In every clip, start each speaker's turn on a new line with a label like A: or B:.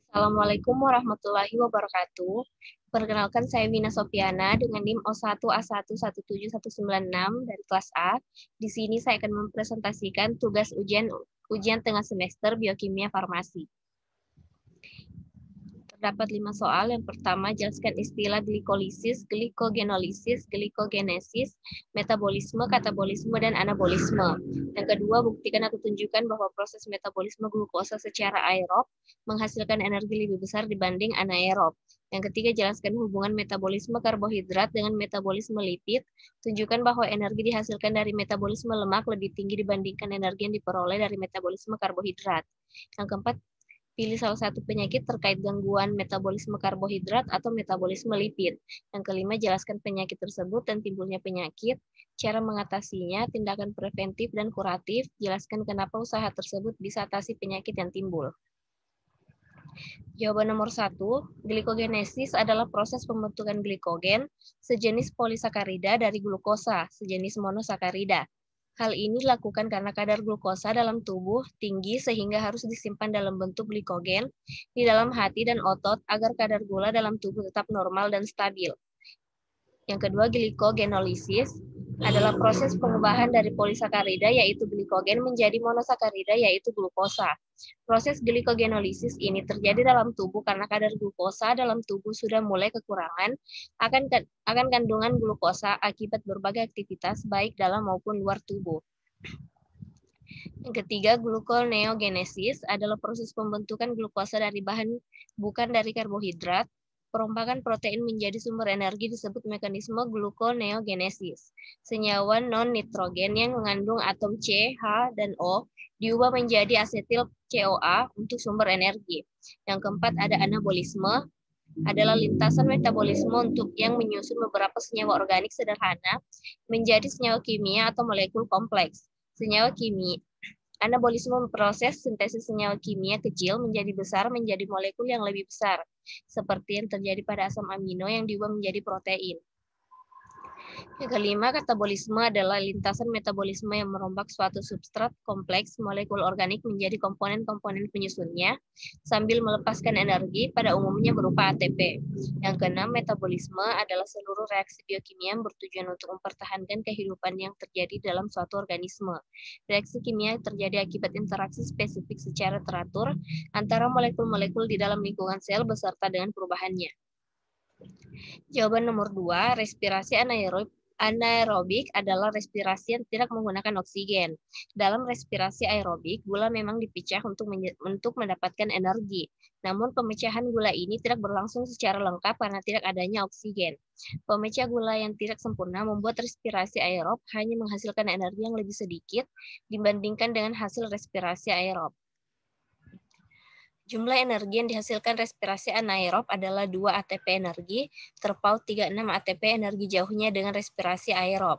A: Assalamualaikum warahmatullahi wabarakatuh. Perkenalkan saya Wina Sofiana dengan NIM O1A1179196 dari kelas A. Di sini saya akan mempresentasikan tugas ujian tengah semester Biokimia Farmasi. Terdapat 5 soal. Yang pertama, jelaskan istilah glikolisis, glikogenolisis, glikogenesis, metabolisme, katabolisme, dan anabolisme. Yang kedua, buktikan atau tunjukkan bahwa proses metabolisme glukosa secara aerob menghasilkan energi lebih besar dibanding anaerob. Yang ketiga, jelaskan hubungan metabolisme karbohidrat dengan metabolisme lipid. Tunjukkan bahwa energi dihasilkan dari metabolisme lemak lebih tinggi dibandingkan energi yang diperoleh dari metabolisme karbohidrat. Yang keempat, pilih salah satu penyakit terkait gangguan metabolisme karbohidrat atau metabolisme lipid. Yang kelima, jelaskan penyakit tersebut dan timbulnya penyakit, cara mengatasinya, tindakan preventif dan kuratif, jelaskan kenapa usaha tersebut bisa atasi penyakit yang timbul. Jawaban nomor 1, glikogenesis adalah proses pembentukan glikogen, sejenis polisakarida dari glukosa, sejenis monosakarida. Hal ini dilakukan karena kadar glukosa dalam tubuh tinggi sehingga harus disimpan dalam bentuk glikogen di dalam hati dan otot agar kadar gula dalam tubuh tetap normal dan stabil. Yang kedua, glikogenolisis adalah proses pengubahan dari polisakarida yaitu glikogen menjadi monosakarida yaitu glukosa. Proses glikogenolisis ini terjadi dalam tubuh karena kadar glukosa dalam tubuh sudah mulai kekurangan akan kandungan glukosa akibat berbagai aktivitas baik dalam maupun luar tubuh. Yang ketiga, gluconeogenesis adalah proses pembentukan glukosa dari bahan bukan dari karbohidrat. Perombakan protein menjadi sumber energi disebut mekanisme gluconeogenesis. Senyawa non-nitrogen yang mengandung atom C, H, dan O diubah menjadi asetil CoA untuk sumber energi. Yang keempat, ada anabolisme, adalah lintasan metabolisme untuk yang menyusun beberapa senyawa organik sederhana menjadi senyawa kimia atau molekul kompleks. Senyawa kimia Anabolisme memproses sintesis senyawa kimia kecil menjadi besar menjadi molekul yang lebih besar, seperti yang terjadi pada asam amino yang diubah menjadi protein. Yang kelima, katabolisme adalah lintasan metabolisme yang merombak suatu substrat kompleks molekul organik menjadi komponen-komponen penyusunnya sambil melepaskan energi pada umumnya berupa ATP. Yang keenam, metabolisme adalah seluruh reaksi biokimia yang bertujuan untuk mempertahankan kehidupan yang terjadi dalam suatu organisme. Reaksi kimia terjadi akibat interaksi spesifik secara teratur antara molekul-molekul di dalam lingkungan sel beserta dengan perubahannya. Jawaban nomor 2, respirasi anaerobik adalah respirasi yang tidak menggunakan oksigen. Dalam respirasi aerobik, gula memang dipecah untuk mendapatkan energi. Namun pemecahan gula ini tidak berlangsung secara lengkap karena tidak adanya oksigen. Pemecah gula yang tidak sempurna membuat respirasi aerob hanya menghasilkan energi yang lebih sedikit dibandingkan dengan hasil respirasi aerob. Jumlah energi yang dihasilkan respirasi anaerob adalah 2 ATP energi terpaut 36 ATP energi jauhnya dengan respirasi aerob.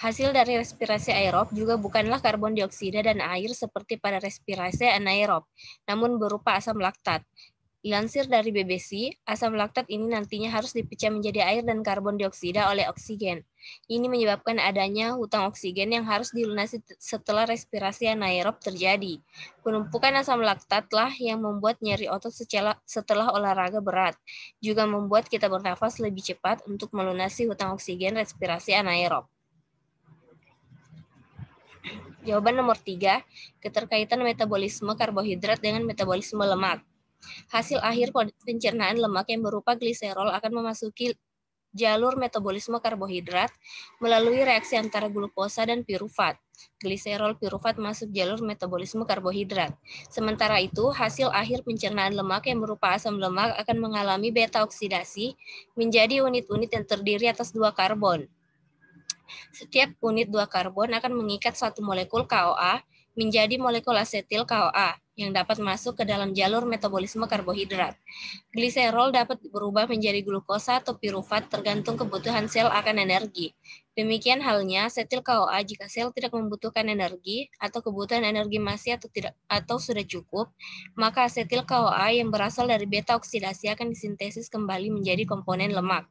A: Hasil dari respirasi aerob juga bukanlah karbon dioksida dan air seperti pada respirasi anaerob, namun berupa asam laktat. Dilansir dari BBC, asam laktat ini nantinya harus dipecah menjadi air dan karbon dioksida oleh oksigen. Ini menyebabkan adanya hutang oksigen yang harus dilunasi setelah respirasi anaerob terjadi. Penumpukan asam laktat lah yang membuat nyeri otot setelah olahraga berat, juga membuat kita bernafas lebih cepat untuk melunasi hutang oksigen respirasi anaerob. Jawaban nomor 3, keterkaitan metabolisme karbohidrat dengan metabolisme lemak. Hasil akhir pencernaan lemak yang berupa gliserol akan memasuki jalur metabolisme karbohidrat melalui reaksi antara glukosa dan pirufat. Gliserol pirufat masuk jalur metabolisme karbohidrat. Sementara itu, hasil akhir pencernaan lemak yang berupa asam lemak akan mengalami beta oksidasi menjadi unit-unit yang terdiri atas 2 karbon. Setiap unit 2 karbon akan mengikat satu molekul KOA menjadi molekul asetil KOA yang dapat masuk ke dalam jalur metabolisme karbohidrat. Gliserol dapat berubah menjadi glukosa atau pirufat tergantung kebutuhan sel akan energi. Demikian halnya asetil KOA jika sel tidak membutuhkan energi atau kebutuhan energi masih atau sudah cukup, maka asetil KOA yang berasal dari beta oksidasi akan disintesis kembali menjadi komponen lemak.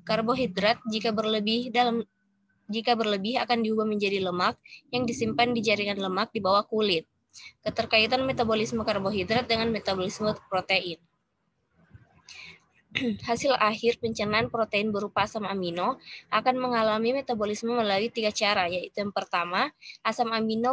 A: Karbohidrat jika berlebih akan diubah menjadi lemak yang disimpan di jaringan lemak di bawah kulit. Keterkaitan metabolisme karbohidrat dengan metabolisme protein. Hasil akhir pencernaan protein berupa asam amino akan mengalami metabolisme melalui 3 cara, yaitu yang pertama, asam amino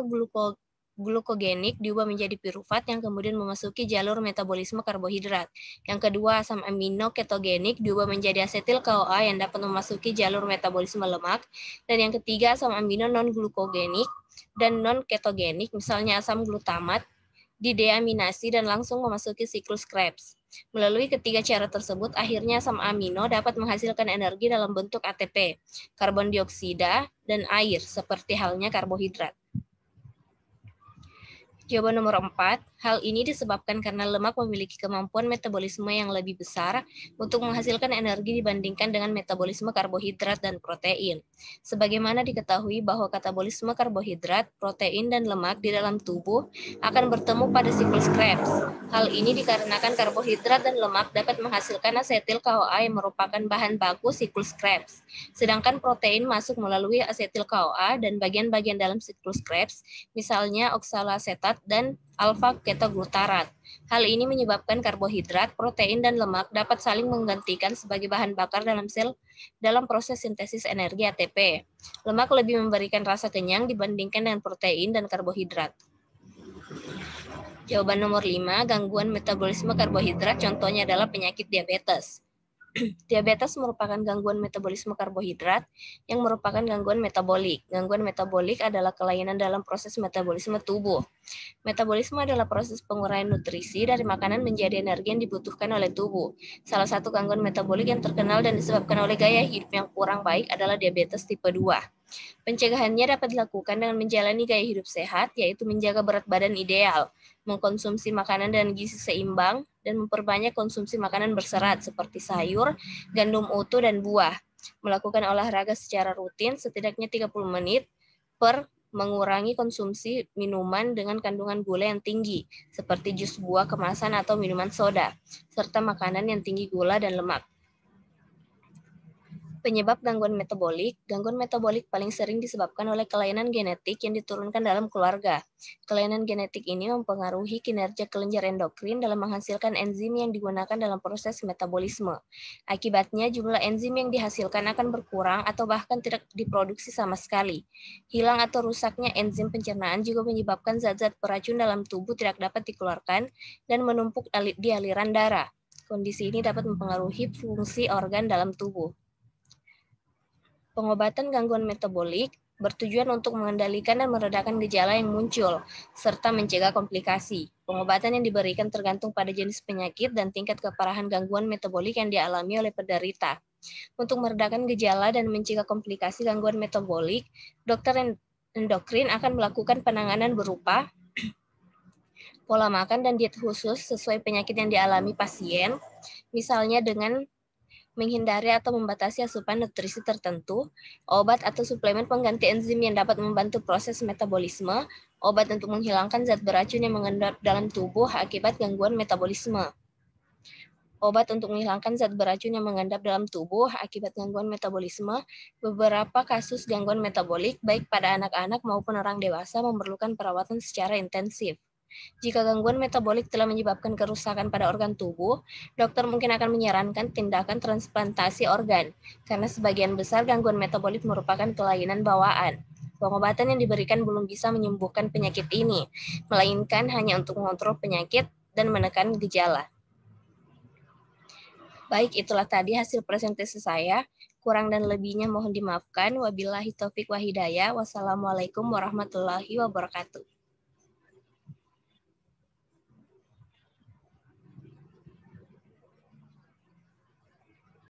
A: glukogenik diubah menjadi pirufat yang kemudian memasuki jalur metabolisme karbohidrat. Yang kedua, asam amino ketogenik diubah menjadi asetil CoA yang dapat memasuki jalur metabolisme lemak. Dan yang ketiga, asam amino non-glukogenik dan non-ketogenik, misalnya asam glutamat, dideaminasi dan langsung memasuki siklus Krebs. Melalui ketiga cara tersebut, akhirnya asam amino dapat menghasilkan energi dalam bentuk ATP, karbon dioksida, dan air, seperti halnya karbohidrat. Jawaban nomor 4, hal ini disebabkan karena lemak memiliki kemampuan metabolisme yang lebih besar untuk menghasilkan energi dibandingkan dengan metabolisme karbohidrat dan protein. Sebagaimana diketahui bahwa katabolisme karbohidrat, protein, dan lemak di dalam tubuh akan bertemu pada siklus Krebs. Hal ini dikarenakan karbohidrat dan lemak dapat menghasilkan asetil CoA yang merupakan bahan baku siklus Krebs. Sedangkan protein masuk melalui asetil CoA dan bagian-bagian dalam siklus Krebs, misalnya oksaloasetat dan alfa-ketoglutarat. Hal ini menyebabkan karbohidrat, protein, dan lemak dapat saling menggantikan sebagai bahan bakar dalam sel dalam proses sintesis energi ATP. Lemak lebih memberikan rasa kenyang dibandingkan dengan protein dan karbohidrat. Jawaban nomor 5, gangguan metabolisme karbohidrat contohnya adalah penyakit diabetes. Diabetes merupakan gangguan metabolisme karbohidrat yang merupakan gangguan metabolik. Gangguan metabolik adalah kelainan dalam proses metabolisme tubuh. Metabolisme adalah proses penguraian nutrisi dari makanan menjadi energi yang dibutuhkan oleh tubuh. Salah satu gangguan metabolik yang terkenal dan disebabkan oleh gaya hidup yang kurang baik adalah diabetes tipe 2. Pencegahannya dapat dilakukan dengan menjalani gaya hidup sehat, yaitu menjaga berat badan ideal, mengkonsumsi makanan dan gizi seimbang, dan memperbanyak konsumsi makanan berserat seperti sayur, gandum utuh, dan buah. Melakukan olahraga secara rutin setidaknya 30 menit per mengurangi konsumsi minuman dengan kandungan gula yang tinggi, seperti jus buah kemasan atau minuman soda, serta makanan yang tinggi gula dan lemak. Penyebab gangguan metabolik paling sering disebabkan oleh kelainan genetik yang diturunkan dalam keluarga. Kelainan genetik ini mempengaruhi kinerja kelenjar endokrin dalam menghasilkan enzim yang digunakan dalam proses metabolisme. Akibatnya, jumlah enzim yang dihasilkan akan berkurang atau bahkan tidak diproduksi sama sekali. Hilang atau rusaknya enzim pencernaan juga menyebabkan zat-zat beracun dalam tubuh tidak dapat dikeluarkan dan menumpuk di aliran darah. Kondisi ini dapat mempengaruhi fungsi organ dalam tubuh. Pengobatan gangguan metabolik bertujuan untuk mengendalikan dan meredakan gejala yang muncul, serta mencegah komplikasi. Pengobatan yang diberikan tergantung pada jenis penyakit dan tingkat keparahan gangguan metabolik yang dialami oleh penderita. Untuk meredakan gejala dan mencegah komplikasi gangguan metabolik, dokter endokrin akan melakukan penanganan berupa pola makan dan diet khusus sesuai penyakit yang dialami pasien, misalnya dengan menghindari atau membatasi asupan nutrisi tertentu, obat atau suplemen pengganti enzim yang dapat membantu proses metabolisme, obat untuk menghilangkan zat beracun yang mengendap dalam tubuh akibat gangguan metabolisme. Obat untuk menghilangkan zat beracun yang mengendap dalam tubuh akibat gangguan metabolisme, beberapa kasus gangguan metabolik baik pada anak-anak maupun orang dewasa memerlukan perawatan secara intensif. Jika gangguan metabolik telah menyebabkan kerusakan pada organ tubuh, dokter mungkin akan menyarankan tindakan transplantasi organ, karena sebagian besar gangguan metabolik merupakan kelainan bawaan. Pengobatan yang diberikan belum bisa menyembuhkan penyakit ini, melainkan hanya untuk mengontrol penyakit dan menekan gejala. Baik, itulah tadi hasil presentasi saya. Kurang dan lebihnya mohon dimaafkan. Wabillahi taufik wa hidayah. Wassalamualaikum warahmatullahi wabarakatuh.